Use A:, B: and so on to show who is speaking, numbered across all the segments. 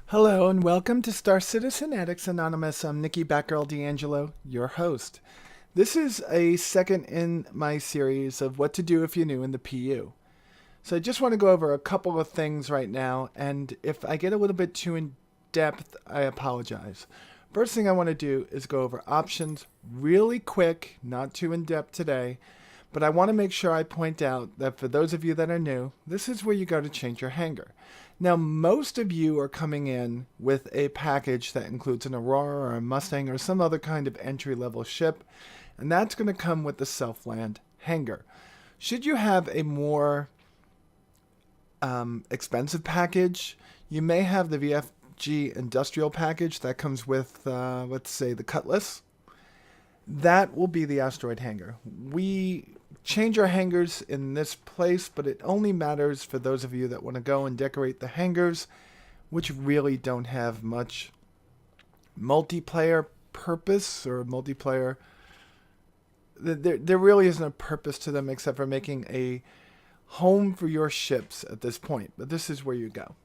A: Hello and welcome to Star Citizen Addicts Anonymous. I'm Nikki Batgirl D'Angelo, your host. This is a second in my series of what to do if you're new in the PU. So I just want to go over a couple of things right now, and if I get a little bit too in depth, I apologize. First thing I want to do is go over options really quick, not too in depth today, but I want to make sure I point out that for those of you that are new, this is where you go to change your hanger. Now, most of you are coming in with a package that includes an Aurora or a Mustang or some other kind of entry-level ship, and that's going to come with the Self-Land hanger. Should you have a more expensive package, you may have the VFG industrial package that comes with, let's say, the Cutlass. That will be the asteroid hanger. We change our hangers in this place, but it only matters for those of you that want to go and decorate the hangers, which really don't have much multiplayer purpose or multiplayer. There really isn't a purpose to them except for making a home for your ships at this point, but this is where you go.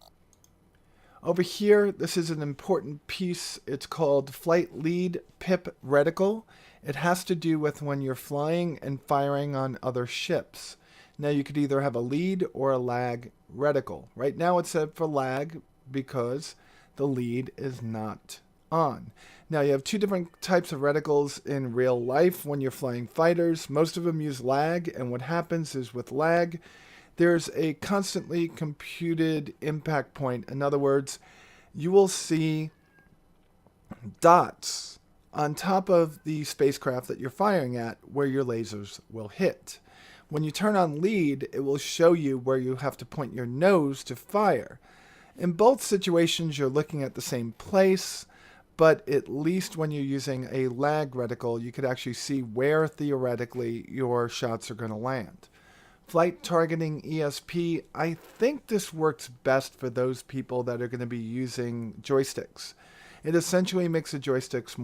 A: Over here, this is an important piece. It's called Flight Lead Pip Reticle. It has to do with when you're flying and firing on other ships. Now you could either have a lead or a lag reticle. Right now it's set for lag because the lead is not on. Now you have two different types of reticles in real life when you're flying fighters. Most of them use lag, and what happens is with lag, there's a constantly computed impact point. In other words, you will see dots on top of the spacecraft that you're firing at where your lasers will hit. When you turn on lead, it will show you where you have to point your nose to fire. In both situations, you're looking at the same place, but at least when you're using a lag reticle, you could actually see where theoretically your shots are going to land. Flight targeting ESP, I think this works best for those people that are going to be using joysticks. It essentially makes the joysticks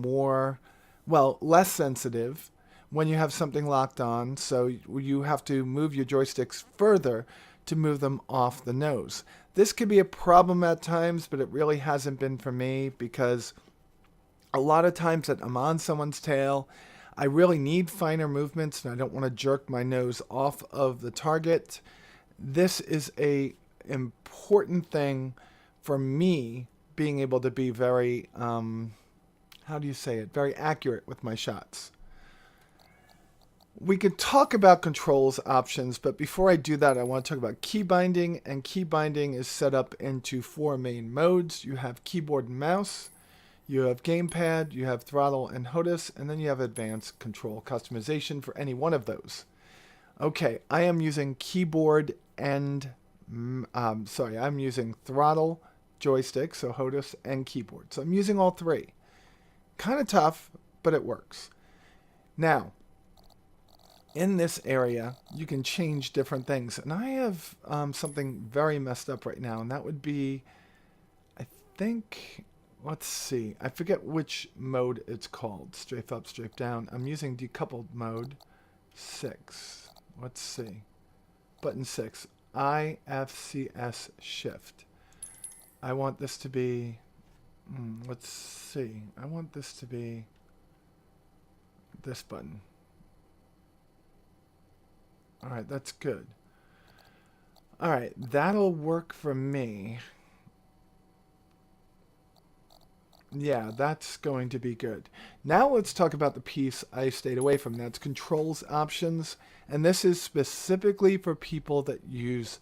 A: less sensitive when you have something locked on, so you have to move your joysticks further to move them off the nose. This could be a problem at times, but it really hasn't been for me because a lot of times that I'm on someone's tail, I really need finer movements and I don't want to jerk my nose off of the target. This is a important thing for me, being able to be very, very accurate with my shots. We could talk about controls options, but before I do that, I want to talk about key binding, and key binding is set up into four main modes. You have keyboard and mouse, you have gamepad, you have throttle and HOTAS, and then you have advanced control customization for any one of those. Okay, I am using keyboard and, I'm using throttle, joystick, so HOTAS, and keyboard. So I'm using all three. Kind of tough, but it works. Now, in this area, you can change different things. And I have something very messed up right now, and that would be, I think, let's see. I forget which mode it's called. Strafe up, strafe down. I'm using decoupled mode 6. Let's see. Button 6. IFCS shift. I want this to be, let's see. I want this to be this button. All right, that's good. All right, that'll work for me. Yeah, that's going to be good. Now let's talk about the piece I stayed away from. That's controls options. And this is specifically for people that use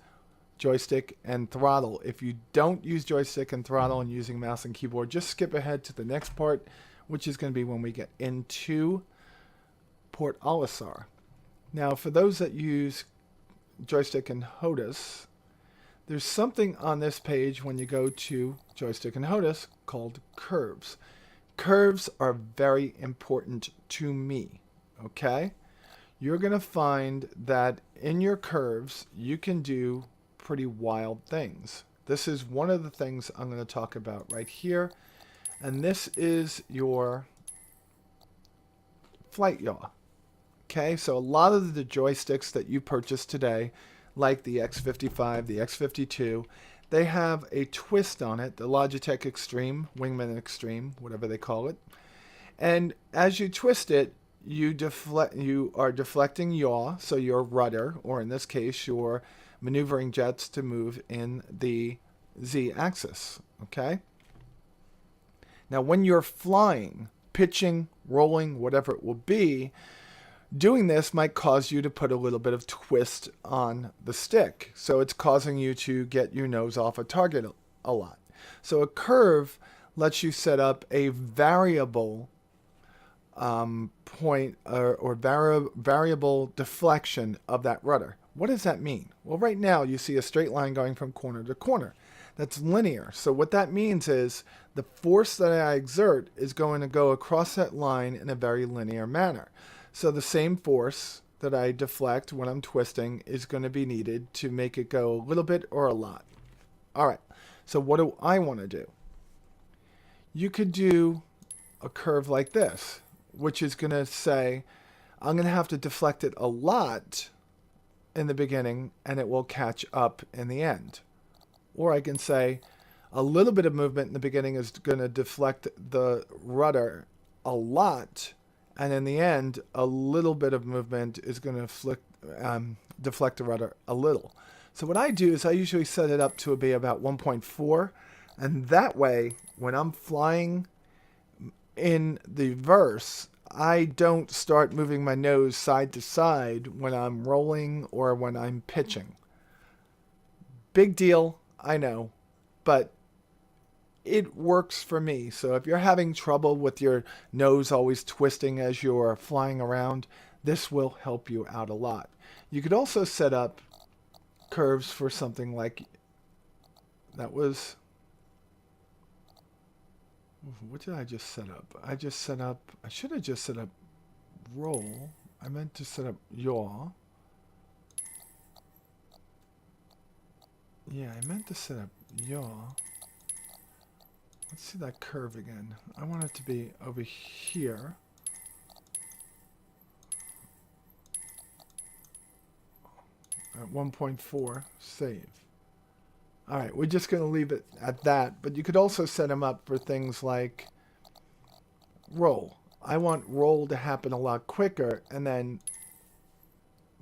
A: joystick and throttle. If you don't use joystick and throttle and using mouse and keyboard, just skip ahead to the next part, which is going to be when we get into Port Olisar. Now, for those that use joystick and HOTAS, there's something on this page when you go to joystick and HOTAS called curves. Curves are very important to me, okay? You're going to find that in your curves, you can do pretty wild things. This is one of the things I'm going to talk about right here. And this is your flight yaw. Okay, so a lot of the joysticks that you purchased today, like the X55, the X52, they have a twist on it, the Logitech Extreme, Wingman Extreme, whatever they call it. And as you twist it, you are deflecting yaw, so your rudder, or in this case, your maneuvering jets to move in the z-axis, okay? Now, when you're flying, pitching, rolling, whatever it will be, doing this might cause you to put a little bit of twist on the stick. So it's causing you to get your nose off a target a lot. So a curve lets you set up a variable point or variable deflection of that rudder. What does that mean? Well, right now you see a straight line going from corner to corner. That's linear. So what that means is the force that I exert is going to go across that line in a very linear manner. So the same force that I deflect when I'm twisting is going to be needed to make it go a little bit or a lot. All right. So what do I want to do? You could do a curve like this, which is going to say I'm going to have to deflect it a lot in the beginning and it will catch up in the end. Or I can say a little bit of movement in the beginning is going to deflect the rudder a lot, and in the end, a little bit of movement is going to deflect the rudder a little. So what I do is I usually set it up to be about 1.4, and that way, when I'm flying in the verse, I don't start moving my nose side to side when I'm rolling or when I'm pitching. Big deal, I know, but it works for me. So if you're having trouble with your nose always twisting as you're flying around, this will help you out a lot. You could also set up curves for something like that was... What did I just set up? I should have just set up roll. I meant to set up yaw. Yeah, I meant to set up yaw. Let's see that curve again. I want it to be over here. At 1.4, save. All right, we're just going to leave it at that. But you could also set them up for things like roll. I want roll to happen a lot quicker, and then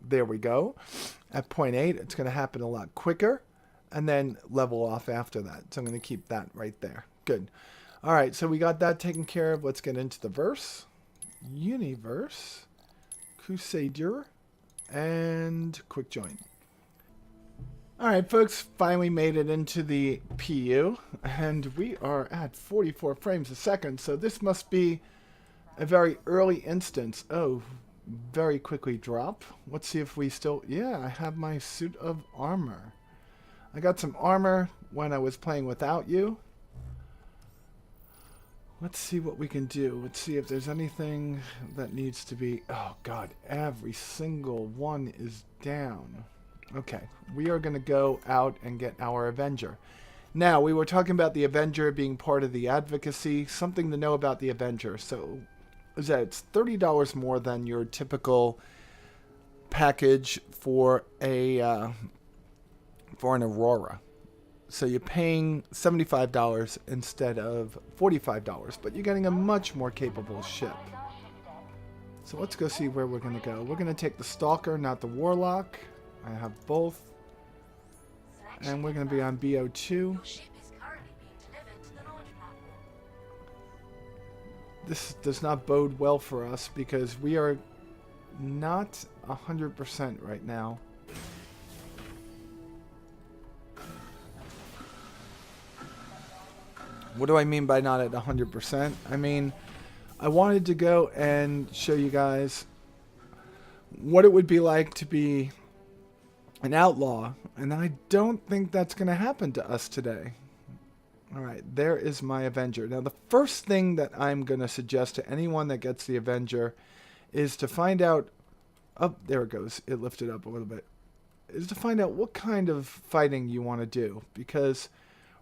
A: there we go. At 0.8, it's going to happen a lot quicker, and then level off after that. So I'm going to keep that right there. Good. All right, so we got that taken care of. Let's get into the verse. Universe, Crusader, and quick join. All right, folks, finally made it into the PU, and we are at 44 frames a second, so this must be a very early instance. Oh, very quickly drop. Let's see if we still... Yeah, I have my suit of armor. I got some armor when I was playing without you. Let's see what we can do. Let's see if there's anything that needs to be... Oh, God, every single one is down. Okay, we are going to go out and get our Avenger. Now, we were talking about the Avenger being part of the advocacy. Something to know about the Avenger. So, is that it's $30 more than your typical package for an Aurora. So you're paying $75 instead of $45, but you're getting a much more capable ship. So let's go see where we're going to go. We're going to take the Stalker, not the Warlock. I have both. And we're going to be on BO2. This does not bode well for us because we are not 100% right now. What do I mean by not at 100%? I mean, I wanted to go and show you guys what it would be like to be an outlaw, and I don't think that's going to happen to us today. All right, there is my Avenger. Now, the first thing that I'm going to suggest to anyone that gets the Avenger is to find out... Oh, there it goes. It lifted up a little bit. Is to find out what kind of fighting you want to do, because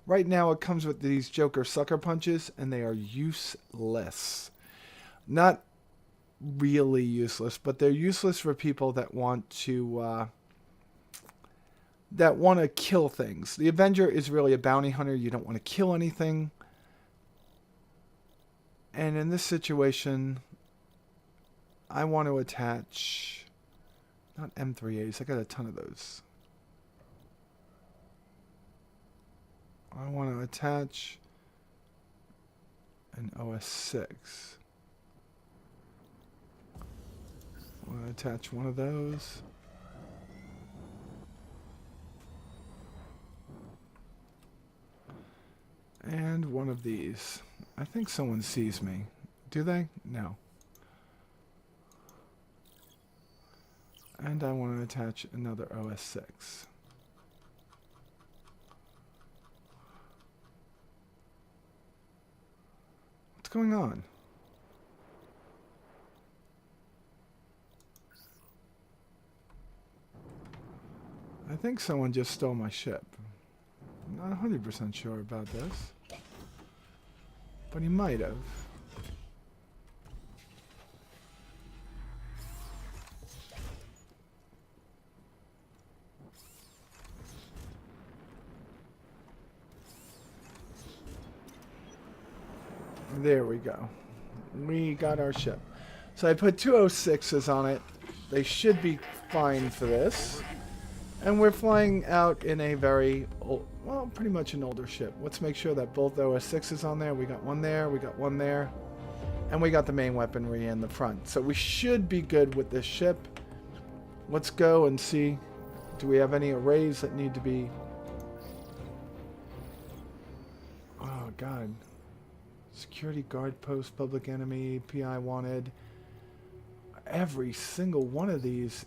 A: right now it comes with these Joker sucker punches, and they are useless. Not really useless, but they're useless for people that want to that want to kill things. The Avenger is really a bounty hunter. You don't want to kill anything. And in this situation, I want to attach, not M3As, I got a ton of those. I want to attach an OS6. I want to attach one of those. And one of these. I think someone sees me. Do they? No. And I want to attach another OS6. What's going on? I think someone just stole my ship. I'm not 100% sure about this. But he might have. There we go. We got our ship. So I put two 06s on it. They should be fine for this. And we're flying out in a very old, well, pretty much an older ship. Let's make sure that both OS6s on there. We got one there, we got one there. And we got the main weaponry in the front. So we should be good with this ship. Let's go and see. Do we have any arrays that need to be... Oh, God. Security guard post, public enemy, PI wanted. Every single one of these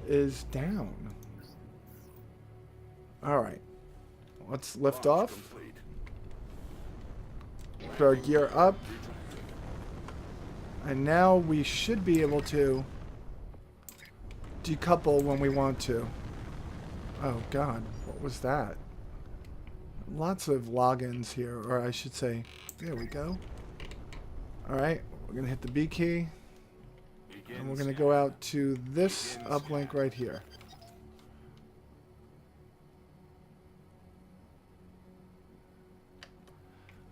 A: is down. Alright. Let's lift off. Put our gear up. And now we should be able to decouple when we want to. Oh God, what was that? Lots of logins here, or I should say, there we go. Alright, we're going to hit the B key. And we're going to go out to this uplink right here.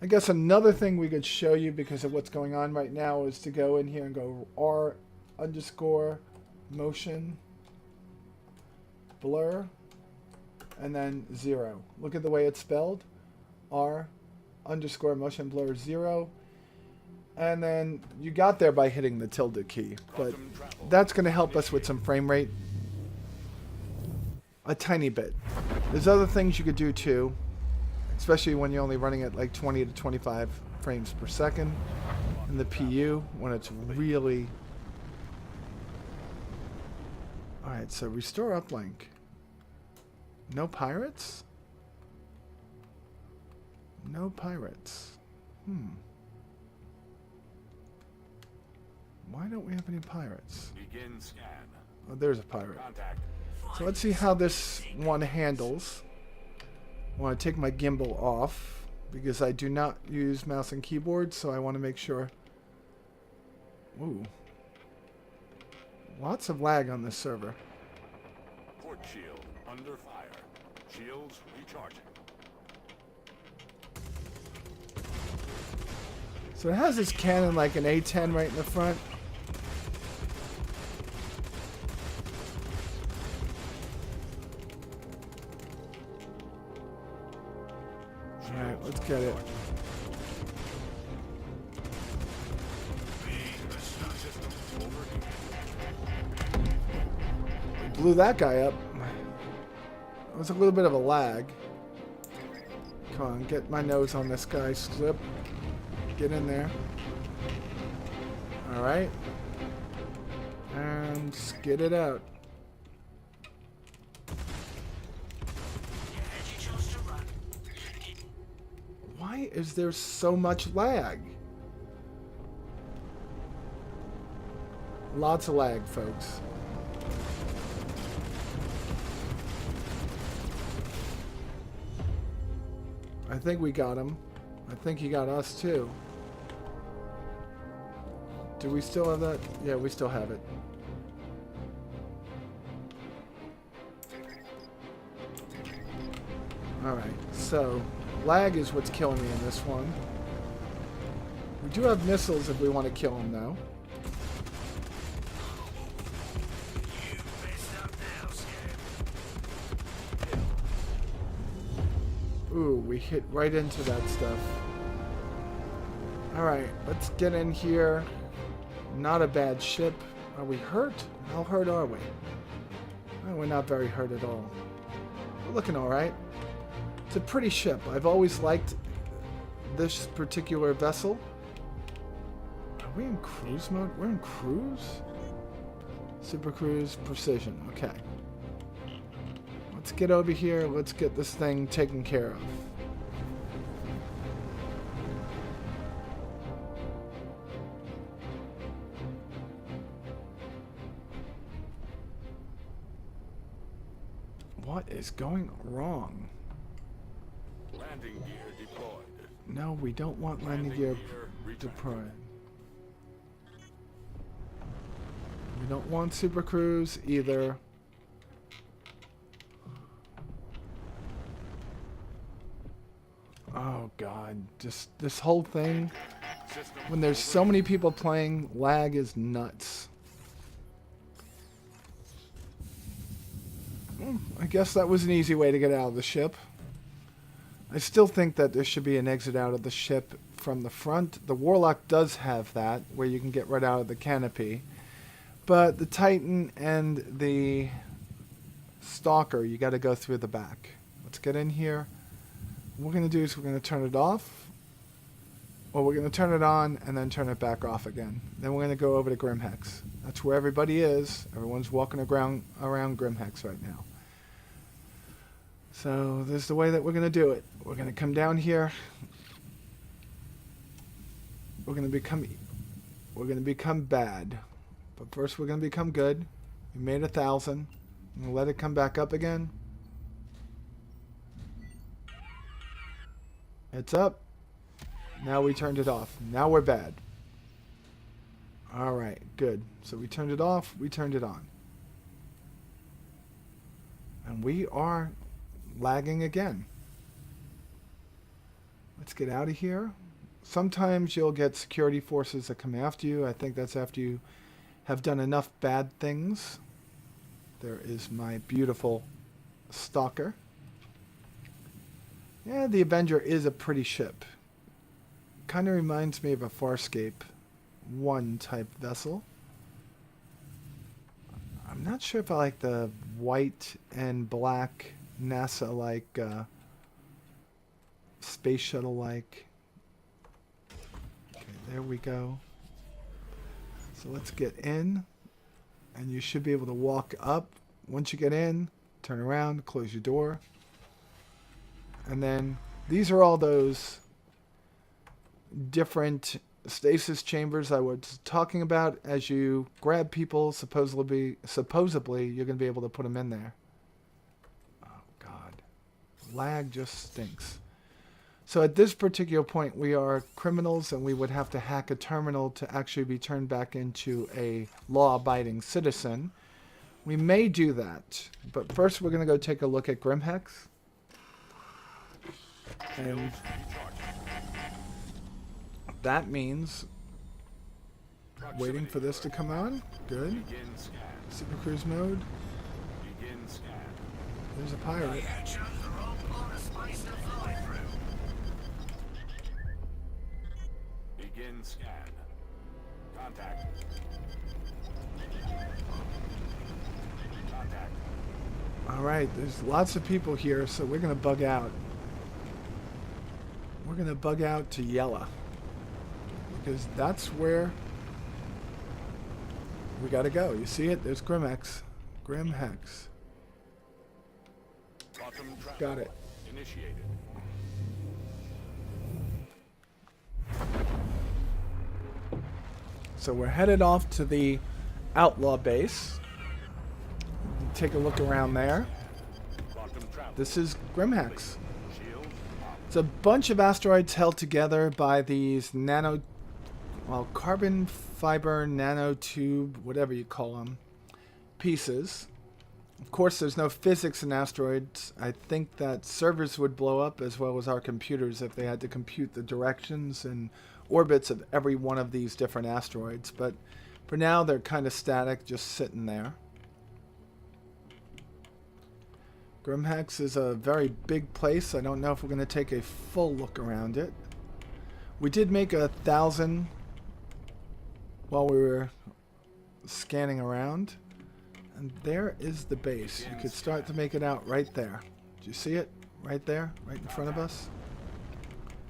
A: I guess another thing we could show you because of what's going on right now is to go in here and go R_motion blur and then 0. Look at the way it's spelled. R_motion blur 0. And then you got there by hitting the tilde key. But that's going to help us with some frame rate. A tiny bit. There's other things you could do too. Especially when you're only running at like 20 to 25 frames per second. In the PU, when it's really... Alright, so restore uplink. No pirates? No pirates. Why don't we have any pirates?
B: Begin scan.
A: Oh, there's a pirate.
B: Contact.
A: So let's see how this one handles. I want to take my gimbal off because I do not use mouse and keyboard, so I want to make sure. Ooh. Lots of lag on this server.
B: Port shield under fire. Shields recharging.
A: So it has this cannon like an A10 right in the front. Alright, let's get it. We blew that guy up. It was a little bit of a lag. Come on, get my nose on this guy, slip. Get in there. Alright. And skid it out. Why is there so much lag? Lots of lag, folks. I think we got him. I think he got us too. Do we still have that? Yeah, we still have it. Alright, so lag is what's killing me in this one. We do have missiles if we want to kill them, though. Ooh, we hit right into that stuff. Alright, let's get in here. Not a bad ship. Are we hurt? How hurt are we? Oh, we're not very hurt at all. We're looking alright. It's a pretty ship. I've always liked this particular vessel. Are we in cruise mode? We're in cruise? Super cruise, precision. Okay. Let's get over here. Let's get this thing taken care of. What is going wrong?
B: Landing gear deployed.
A: No, we don't want landing gear deployed. We don't want Super Cruise either. Oh god, just this whole thing. When there's so many people playing, lag is nuts. I guess that was an easy way to get out of the ship. I still think that there should be an exit out of the ship from the front. The Warlock does have that, where you can get right out of the canopy. But the Titan and the Stalker, you got to go through the back. Let's get in here. What we're going to do is we're going to turn it off. Or we're going to turn it on and then turn it back off again. Then we're going to go over to Grimhex. That's where everybody is. Everyone's walking around Grimhex right now. So this is the way that we're going to do it. We're going to come down here. We're going to become bad. But first we're going to become good. We made 1,000. We'll let it come back up again. It's up. Now we turned it off. Now we're bad. Alright, good. So we turned it off. We turned it on. And we are lagging again. Let's get out of here. Sometimes you'll get security forces that come after you. I think that's after you have done enough bad things. There is my beautiful Stalker. Yeah, the Avenger is a pretty ship. Kind of reminds me of a Farscape 1 type vessel. I'm not sure if I like the white and black NASA-like, space shuttle-like. Okay, there we go. So let's get in. And you should be able to walk up. Once you get in, turn around, close your door. And then these are all those different stasis chambers I was talking about. As you grab people, supposedly you're going to be able to put them in there. Oh god, lag just stinks. So at this particular point we are criminals and we would have to hack a terminal to actually be turned back into a law-abiding citizen. We may do that, but first we're going to go take a look at Grimhex. And that means waiting for this to come on. Good. Super cruise mode. There's a pirate.
B: Begin scan. Contact. Contact.
A: Alright, there's lots of people here, so we're going to bug out. We're going to bug out to Yella. Because that's where we got to go. You see it? There's Grimhex. Grimhex. Got it.
B: Initiated.
A: So we're headed off to the outlaw base. Take a look around there. This is Grimhex. It's a bunch of asteroids held together by these carbon fiber nanotube, whatever you call them, pieces. Of course, there's no physics in asteroids. I think that servers would blow up as well as our computers if they had to compute the directions and orbits of every one of these different asteroids. But for now, they're kind of static, just sitting there. Grimhex is a very big place. I don't know if we're going to take a full look around it. We did make 1,000 while we were scanning around. And there is the base. You could start to make it out right there. Do you see it? Right there? Right in front of us?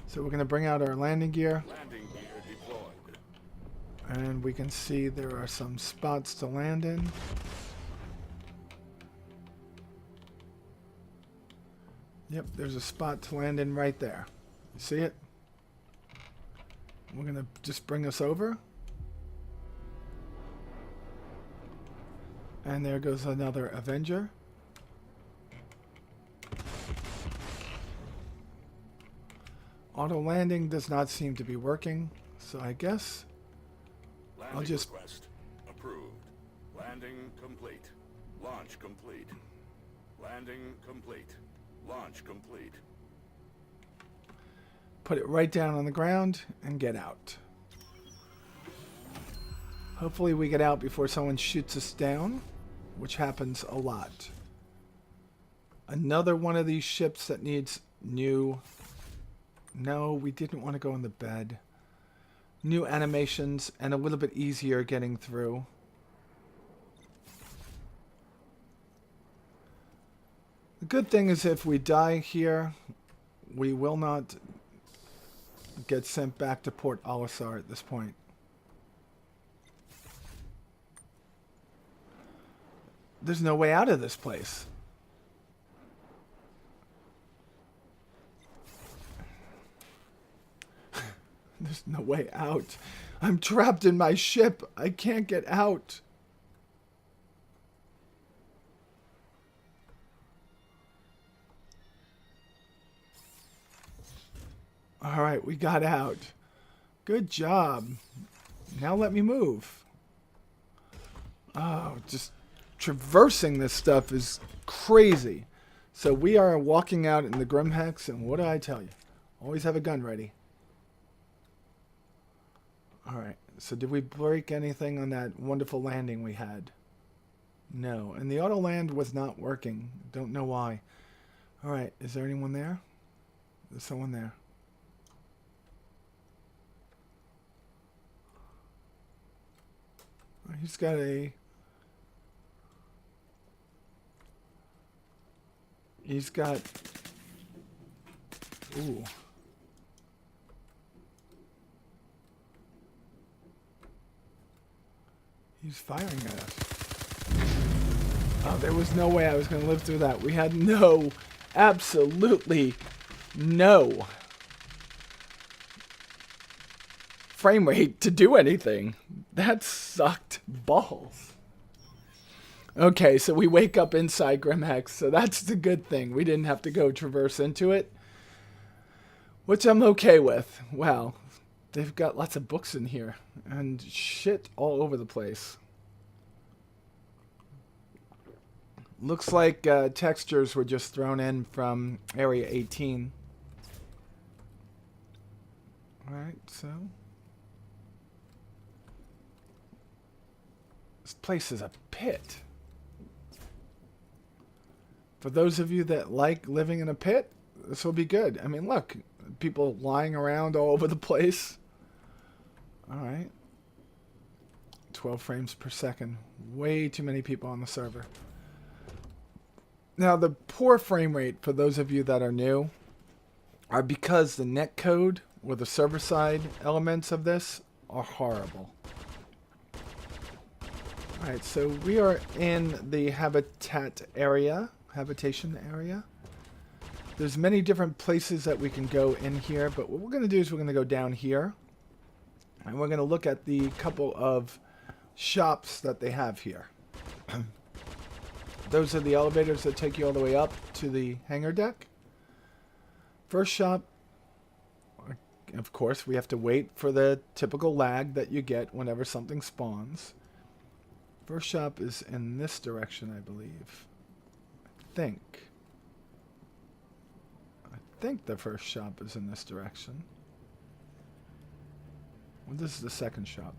A: So we're going to bring out our landing gear.
B: Landing gear deployed.
A: And we can see there are some spots to land in. Yep, there's a spot to land in right there. You see it? We're going to just bring us over. And there goes another Avenger. Auto landing does not seem to be working, so I guess I'll just...
B: Request approved. Landing complete. Launch complete. Landing complete. Launch complete.
A: put it right down on the ground and get out. Hopefully we get out before someone shoots us down, which happens a lot. Another one of these ships that needs new... No, we didn't want to go in the bed. New animations and a little bit easier getting through. The good thing is if we die here, we will not get sent back to Port Olisar at this point. There's no way out of this place. There's no way out. I'm trapped in my ship. I can't get out. All right, we got out. Good job. Now let me move. Oh, just traversing this stuff is crazy. So we are walking out in the Grimhex, and what do I tell you? Always have a gun ready. Alright, so did we break anything on that wonderful landing we had? No, and the auto land was not working. Don't know why. Alright, is there anyone there? There's someone there. He's got a... He's got... Ooh. He's firing at us. Oh, there was no way I was going to live through that. We had no, absolutely no frame rate to do anything. That sucked balls. Okay, so we wake up inside Grimhex, so that's the good thing. We didn't have to go traverse into it, which I'm okay with. Wow. They've got lots of books in here and shit all over the place. Looks like textures were just thrown in from Area 18. Alright, so... This place is a pit. For those of you that like living in a pit, this will be good. I mean, look, people lying around all over the place. Alright. 12 frames per second. Way too many people on the server. Now, the poor frame rate, for those of you that are new, are because the netcode, or the server-side elements of this, are horrible. Alright, so we are in the habitation area. There's many different places that we can go in here, but what we're going to do is we're going to go down here. And we're going to look at the couple of shops that they have here. Those are the elevators that take you all the way up to the hangar deck. First shop, of course, we have to wait for the typical lag that you get whenever something spawns. First shop is in this direction, I believe. think. I think the first shop is in this direction. Well, this is the second shop.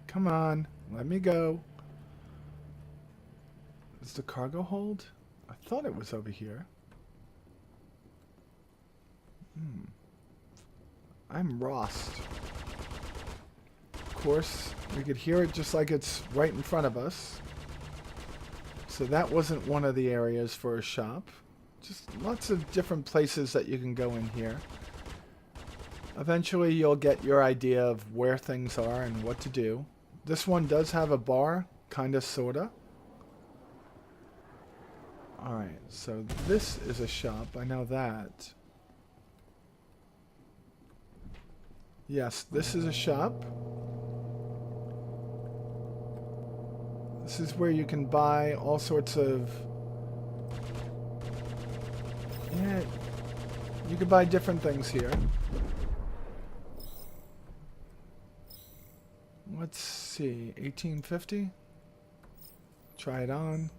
A: Come on, let me go. Is the cargo hold? I thought it was over here. I'm lost. Of course, we could hear it just like it's right in front of us. So that wasn't one of the areas for a shop. Just lots of different places that you can go in here. Eventually you'll get your idea of where things are and what to do. This one does have a bar, kinda sorta. Alright, so this is a shop, I know that. Yes, this is a shop. This is where you can buy all sorts of... Yeah, you can buy different things here. Let's see, 1850? Try it on.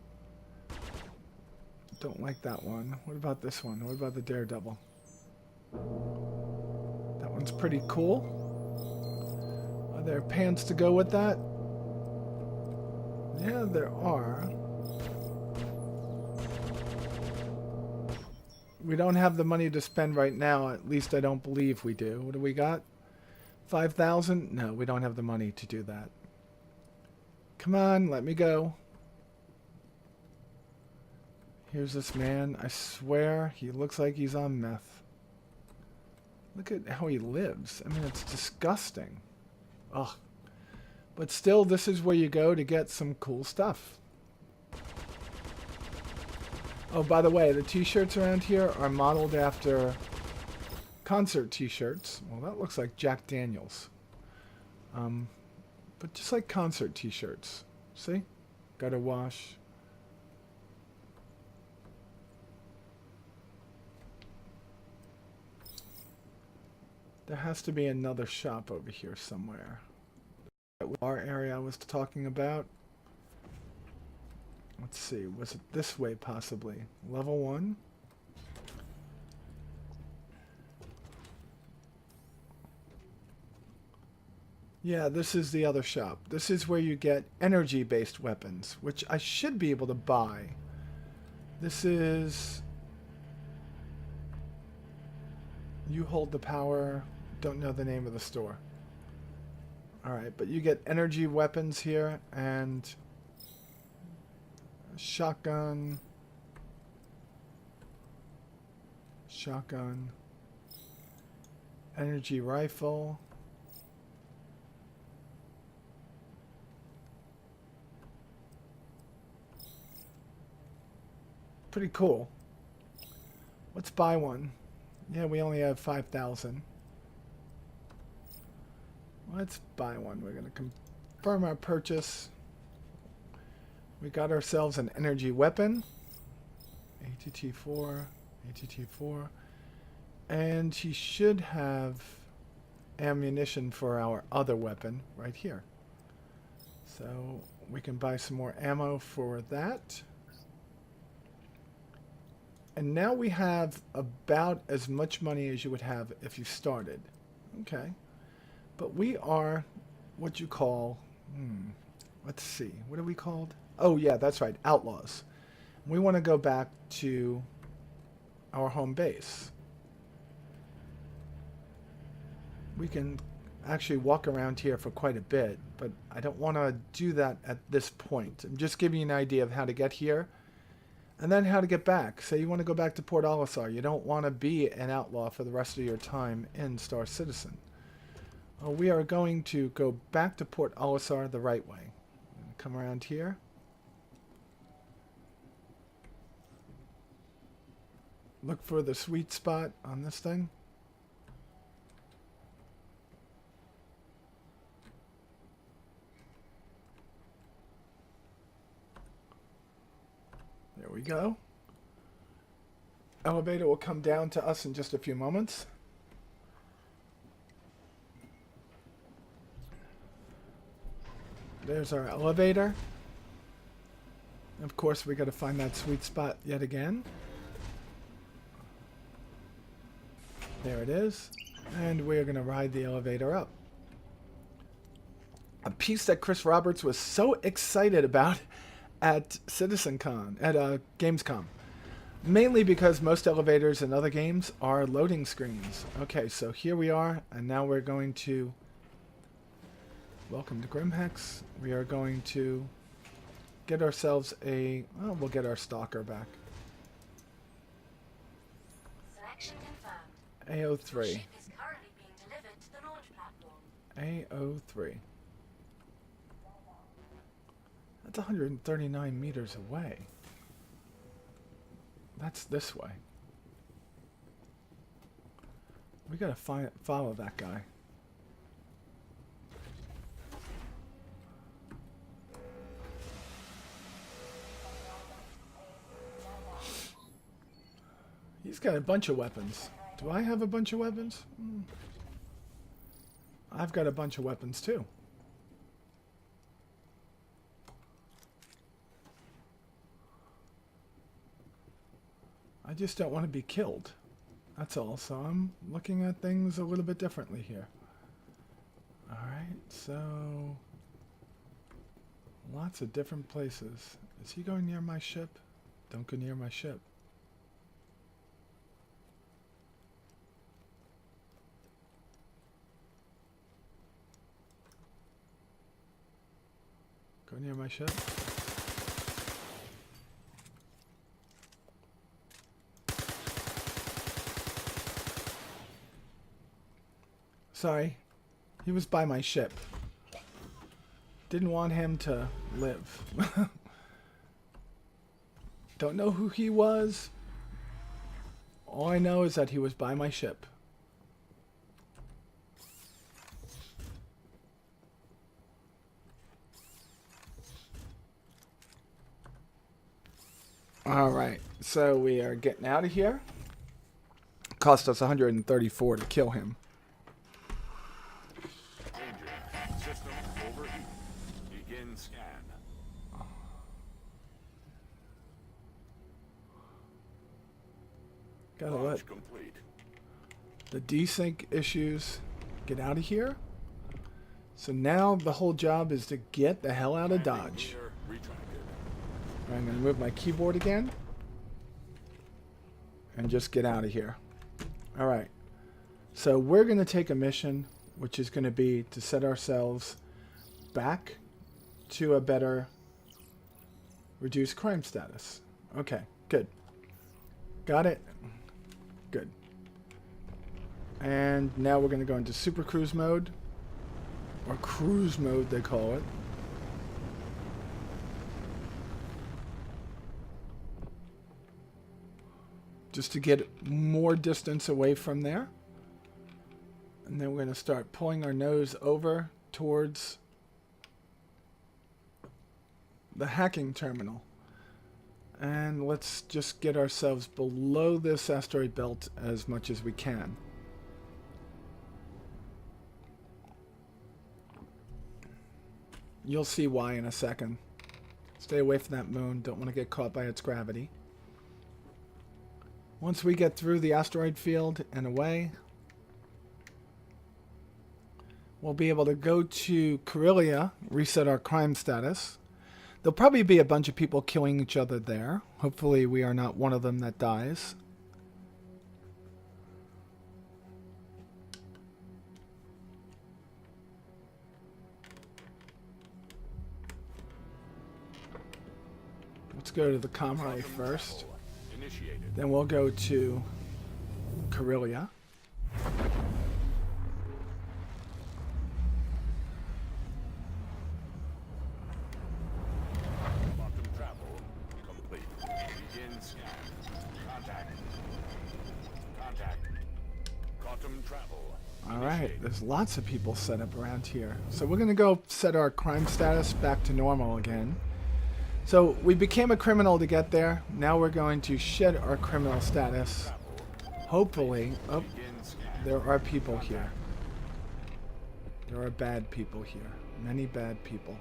A: Don't like that one. What about this one? What about the Daredevil? That one's pretty cool. Are there pants to go with that? Yeah, there are. We don't have the money to spend right now. At least I don't believe we do. What do we got? 5,000? No, we don't have the money to do that. Come on, let me go. Here's this man. I swear he looks like he's on meth. Look at how he lives. I mean, it's disgusting. Ugh. But still, this is where you go to get some cool stuff. Oh, by the way, the t-shirts around here are modeled after concert t-shirts. Well, that looks like Jack Daniels. But just like concert t-shirts. See? Gotta wash. There has to be another shop over here somewhere. Our area I was talking about. Let's see, was it this way possibly? Level 1? Yeah, this is the other shop. This is where you get energy-based weapons, which I should be able to buy. This is... You hold the power. Don't know the name of the store. Alright, but you get energy weapons here, and... Shotgun. Shotgun. Energy rifle. Pretty cool. Let's buy one. Yeah, we only have 5,000. Let's buy one. We're going to confirm our purchase. We got ourselves an energy weapon. ATT4. ATT4. And he should have ammunition for our other weapon right here. So we can buy some more ammo for that. And now we have about as much money as you would have if you started. Okay. But we are what you call... let's see. What are we called? Oh, yeah, that's right. Outlaws. We want to go back to our home base. We can actually walk around here for quite a bit, but I don't want to do that at this point. I'm just giving you an idea of how to get here and then how to get back. Say you want to go back to Port Olisar. You don't want to be an outlaw for the rest of your time in Star Citizen. We are going to go back to Port Olisar the right way. Come around here. Look for the sweet spot on this thing. There we go. Elevator will come down to us in just a few moments. There's our elevator. Of course, we got to find that sweet spot yet again. There it is. And we're going to ride the elevator up. A piece that Chris Roberts was so excited about at CitizenCon, at Gamescom. Mainly because most elevators in other games are loading screens. Okay, so here we are, and now we're going to... Welcome to Grimhex. We are going to get ourselves a... Well, we'll get our stalker back.
C: Selection confirmed.
A: AO3.
C: Ship is currently being delivered to the launch platform.
A: AO3. That's 139 meters away. That's this way. We gotta follow that guy. He's got a bunch of weapons. Do I have a bunch of weapons? I've got a bunch of weapons too. I just don't want to be killed. That's all. So I'm looking at things a little bit differently here. Alright, so... Lots of different places. Is he going near my ship? Don't go near my ship. Go near my ship. Sorry. He was by my ship. Didn't want him to live. Don't know who he was. All I know is that he was by my ship. Alright, so we are getting out of here. Cost us 134 to kill him.
B: Danger. System overheat. Begin scan.
A: Gotta let
B: Launch complete.
A: the desync issues get out of here. So now the whole job is to get the hell out of Dodge.
B: Gear retracted.
A: I'm going to move my keyboard again. And just get out of here. Alright. So we're going to take a mission, which is going to be to set ourselves back to a better reduced crime status. Okay, good. Got it? Good. And now we're going to go into super cruise mode. Or cruise mode, they call it. Just to get more distance away from there. And then we're going to start pulling our nose over towards the hacking terminal. And let's just get ourselves below this asteroid belt as much as we can. You'll see why in a second. Stay away from that moon. Don't want to get caught by its gravity. Once we get through the asteroid field and away, we'll be able to go to Corellia, reset our crime status. There'll probably be a bunch of people killing each other there. Hopefully we are not one of them that dies. Let's go to the Comrade first.
B: Initiated.
A: Then we'll go to Corellia.
B: Quantum travel complete. Begin scan. Contact. Contact. Quantum travel.
A: Alright, there's lots of people set up around here. So we're going to go set our crime status back to normal again. So we became a criminal to get there. Now we're going to shed our criminal status. Hopefully, oh, there are people here. There are bad people here. Many bad people.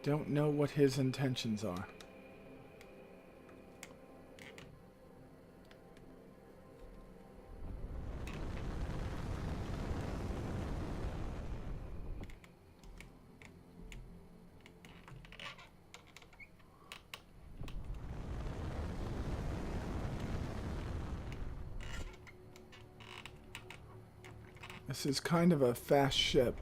A: don't know what his intentions are. This is kind of a fast ship.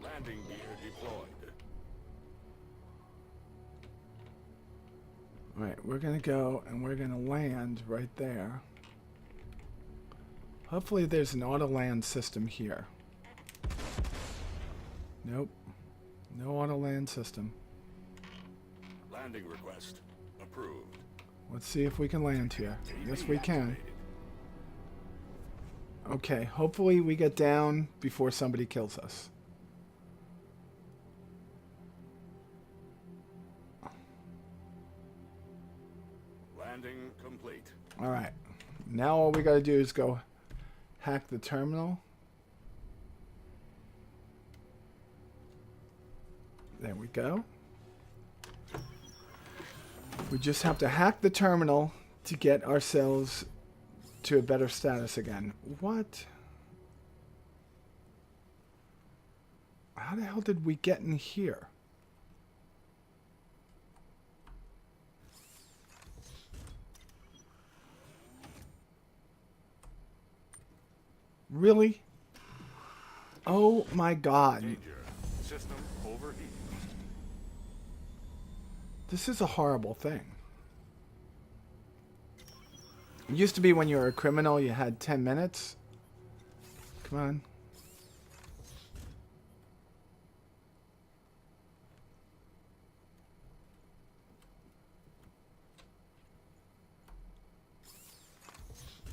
B: Landing gear deployed.
A: Alright, we're gonna go and we're gonna land right there. Hopefully there's an auto land system here. Nope. No auto land system.
B: Landing request approved.
A: Let's see if we can land here. Yes, we can. Okay, hopefully we get down before somebody kills us.
B: Landing complete.
A: Alright. Now all we gotta do is go hack the terminal. There we go. We just have to hack the terminal to get ourselves to a better status again. What? How the hell did we get in here? Really? Oh my god.
B: Danger. System overheating.
A: This is a horrible thing. It used to be when you were a criminal, you had 10 minutes. Come on.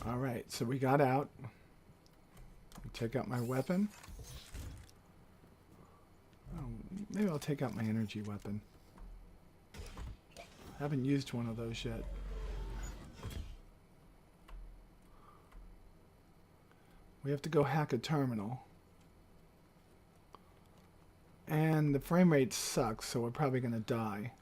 A: Alright, so we got out. Take out my weapon. Oh, maybe I'll take out my energy weapon. Haven't used one of those yet. We have to go hack a terminal. And the frame rate sucks, so we're probably going to die.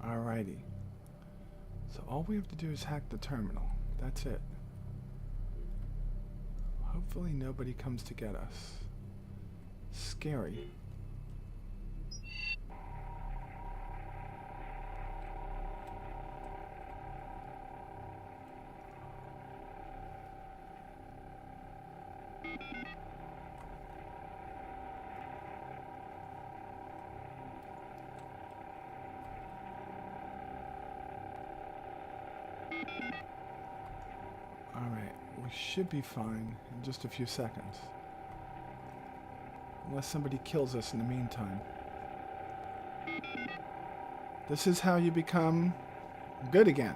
A: Alrighty. So all we have to do is hack the terminal. That's it. Hopefully nobody comes to get us. Scary. Alright, we should be fine in just a few seconds. Unless somebody kills us in the meantime. This is how you become good again.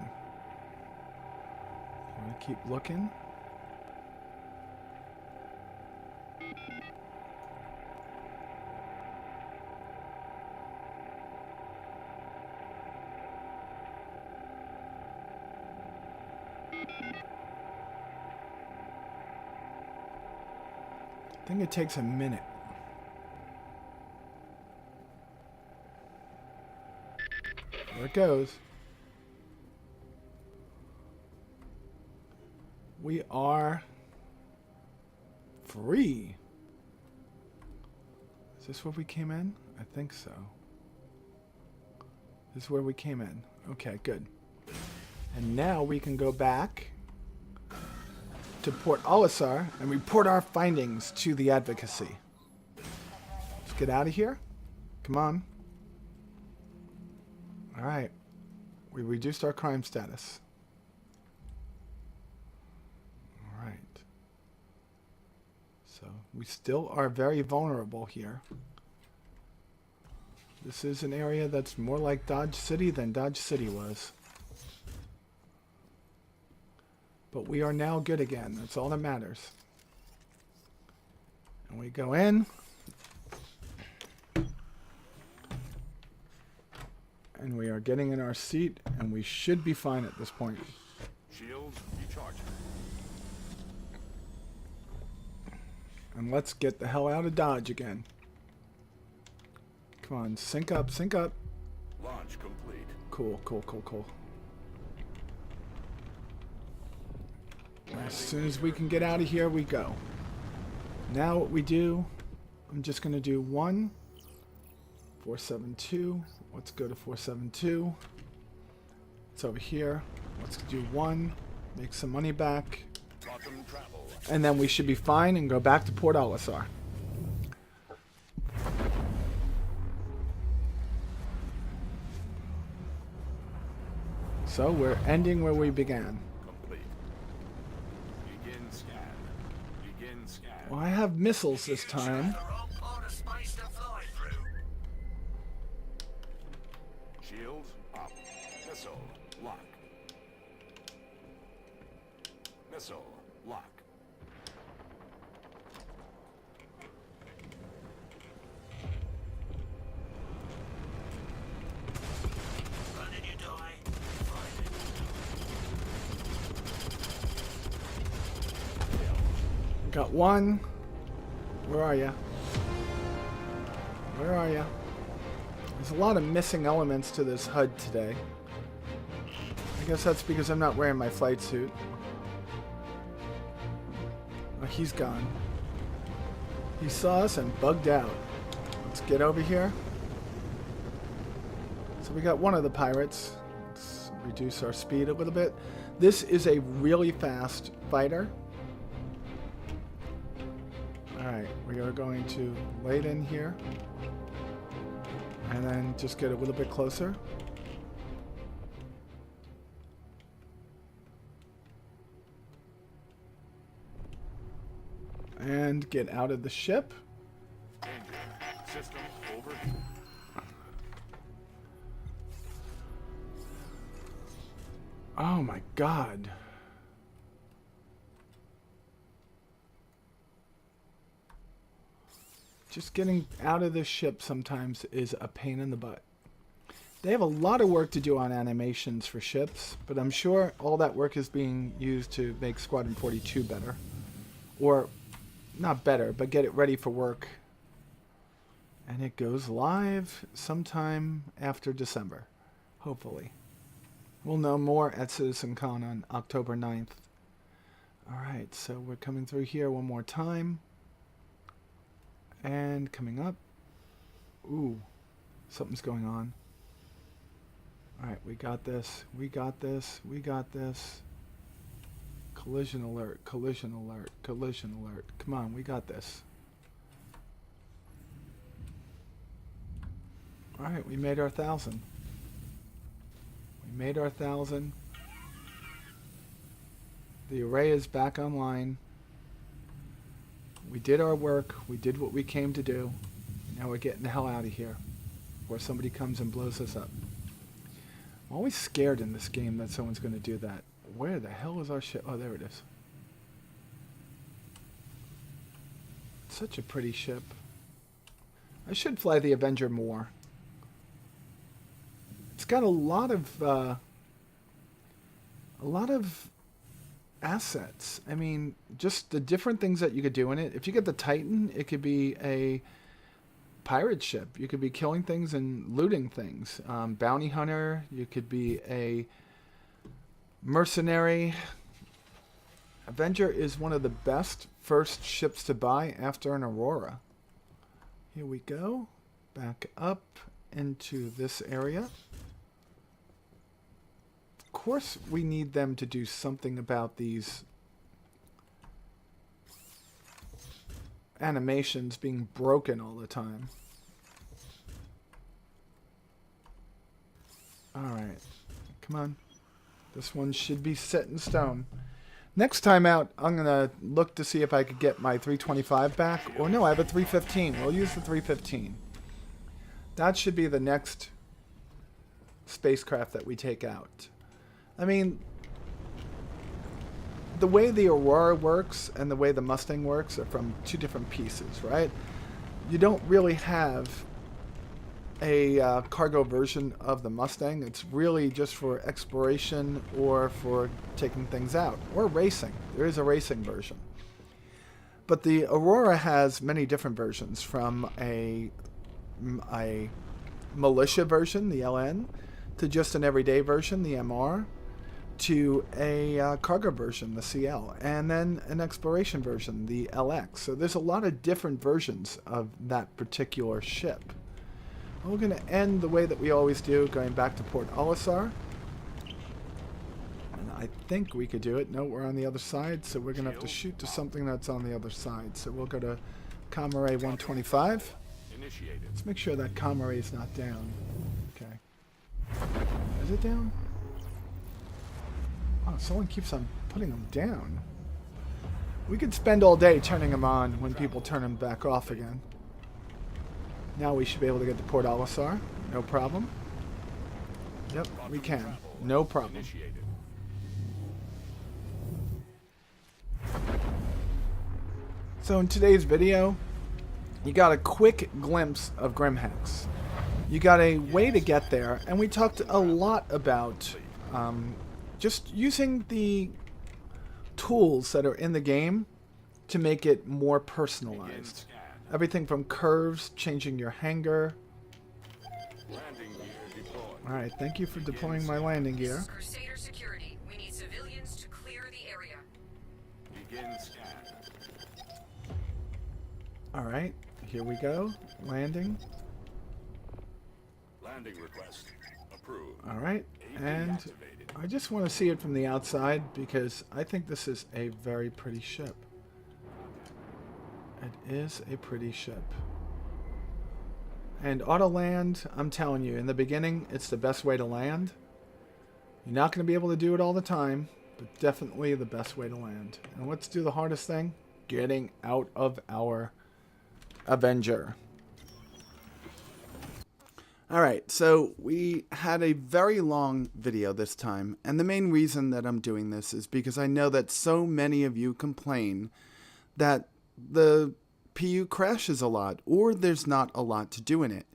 A: I'm gonna keep looking. I think it takes a minute. There it goes. We are free. Is this where we came in? I think so. This is where we came in. Okay, good. And now we can go back to Port Olisar and report our findings to the advocacy. Let's get out of here. Come on. Alright. We reduced our crime status. Alright. So, we still are very vulnerable here. This is an area that's more like Dodge City than Dodge City was. But we are now good again. That's all that matters. And we go in. And we are getting in our seat, and we should be fine at this point.
B: Shields recharging.
A: And let's get the hell out of Dodge again. Come on, sync up, sync up.
B: Launch complete.
A: Cool, cool, cool, cool. As soon as we can get out of here, we go. Now what we do, I'm just going to do 472. Let's go to 472. It's over here. Let's do 1. Make some money back.
B: Bottom travel.
A: And then we should be fine and go back to Port Olisar. So we're ending where we began.
B: Complete. Begin scan. Begin scan.
A: Well, I have missiles this time.
B: Shields up. Missile lock. Missile lock.
A: Got one. Where are ya? Where are ya? There's a lot of missing elements to this HUD today. I guess that's because I'm not wearing my flight suit. Oh, he's gone. He saw us and bugged out. Let's get over here. So we got one of the pirates. Let's reduce our speed a little bit. This is a really fast fighter. Alright, we are going to lay it in here. And then just get a little bit closer. And get out of the ship.
B: Danger. System overheat.
A: Oh my god. Just getting out of this ship sometimes is a pain in the butt. They have a lot of work to do on animations for ships, but I'm sure all that work is being used to make Squadron 42 better. Or, not better, but get it ready for work. And it goes live sometime after December, hopefully. We'll know more at CitizenCon on October 9th. Alright, so we're coming through here one more time. And coming up. Ooh, something's going on. Alright, we got this. We got this. We got this. Collision alert. Collision alert. Collision alert. Come on, we got this. Alright, we made our 1,000. We made our 1,000. The array is back online. We did our work. We did what we came to do. Now we're getting the hell out of here before somebody comes and blows us up. I'm always scared in this game that someone's going to do that. Where the hell is our ship? Oh, there it is. Such a pretty ship. I should fly the Avenger more. It's got a lot of assets. I mean, just the different things that you could do in it. If you get the Titan, it could be a pirate ship. You could be killing things and looting things. Bounty hunter. You could be a mercenary. Avenger is one of the best first ships to buy after an Aurora. Here we go. Back up into this area. Of course, we need them to do something about these animations being broken all the time. Alright. Come on. This one should be set in stone. Next time out, I'm going to look to see if I could get my 325 back. Or no, I have a 315. We'll use the 315. That should be the next spacecraft that we take out. I mean, the way the Aurora works and the way the Mustang works are from two different pieces, right? You don't really have a cargo version of the Mustang. It's really just for exploration or for taking things out or racing. There is a racing version. But the Aurora has many different versions, from a militia version, the LN, to just an everyday version, the MR, to a cargo version, the CL, and then an exploration version, the LX. So there's a lot of different versions of that particular ship. We're going to end the way that we always do, going back to Port Olisar. And I think we could do it. No, we're on the other side, so we're going to have to shoot to something that's on the other side. So we'll go to Comrade 125.
B: Initiated.
A: Let's make sure that Comrade is not down. Okay. Is it down? Oh, someone keeps on putting them down. We could spend all day turning them on when people turn them back off again. Now we should be able to get to Port Olisar. No problem. Yep, we can. No problem.
B: Initiated.
A: So in today's video, you got a quick glimpse of Grimhex. You got a way to get there, and we talked a lot about just using the tools that are in the game to make it more personalized. Everything from curves, changing your hangar.
B: Landing gear deployed.
A: Alright, thank you for deploying my landing
D: This
A: gear.
D: is Crusader Security. We need civilians to clear the area.
B: Begin scan.
A: Alright, here we go. Landing.
B: Landing request approved.
A: Alright,
B: AV
A: and
B: activated.
A: I just want to see it from the outside because I think this is a very pretty ship. It is a pretty ship. And auto land, I'm telling you, in the beginning, it's the best way to land. You're not going to be able to do it all the time, but definitely the best way to land. And let's do the hardest thing, getting out of our Avenger. Alright, so we had a very long video this time, and the main reason that I'm doing this is because I know that so many of you complain that the PU crashes a lot, or there's not a lot to do in it.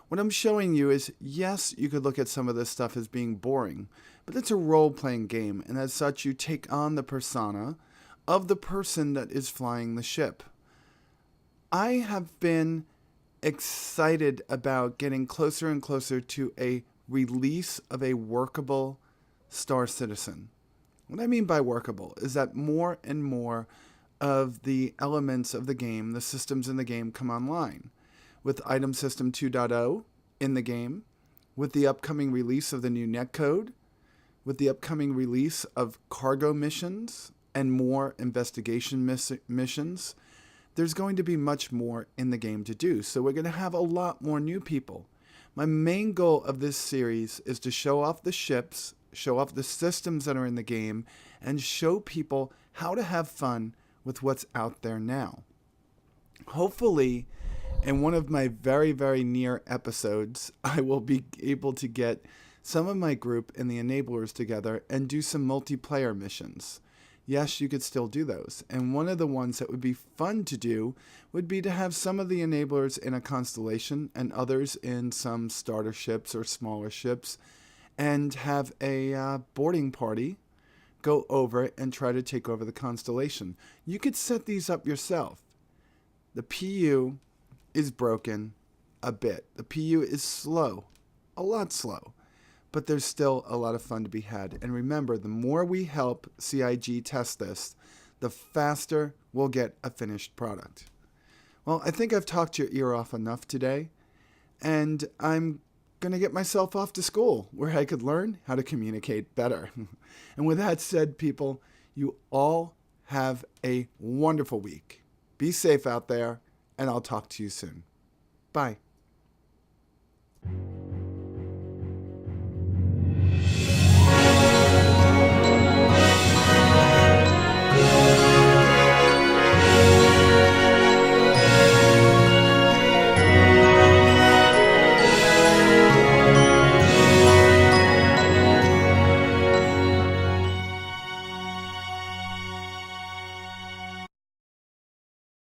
A: What I'm showing you is, yes, you could look at some of this stuff as being boring, but it's a role-playing game, and as such, you take on the persona of the person that is flying the ship. I have been excited about getting closer and closer to a release of a workable Star Citizen. What I mean by workable is that more and more of the elements of the game, the systems in the game, come online. With Item System 2.0 in the game, with the upcoming release of the new netcode, with the upcoming release of cargo missions and more investigation missions, there's going to be much more in the game to do. So we're going to have a lot more new people. My main goal of this series is to show off the ships, show off the systems that are in the game, and show people how to have fun with what's out there now. Hopefully, in one of my very, very near episodes, I will be able to get some of my group and the enablers together and do some multiplayer missions. Yes, you could still do those. And one of the ones that would be fun to do would be to have some of the enablers in a constellation and others in some starter ships or smaller ships, and have a boarding party go over and try to take over the constellation. You could set these up yourself. The PU is broken a bit. The PU is slow, a lot slow, but there's still a lot of fun to be had. And remember, the more we help CIG test this, the faster we'll get a finished product. Well, I think I've talked your ear off enough today, and I'm going to get myself off to school where I could learn how to communicate better. And with that said, people, you all have a wonderful week. Be safe out there, and I'll talk to you soon. Bye.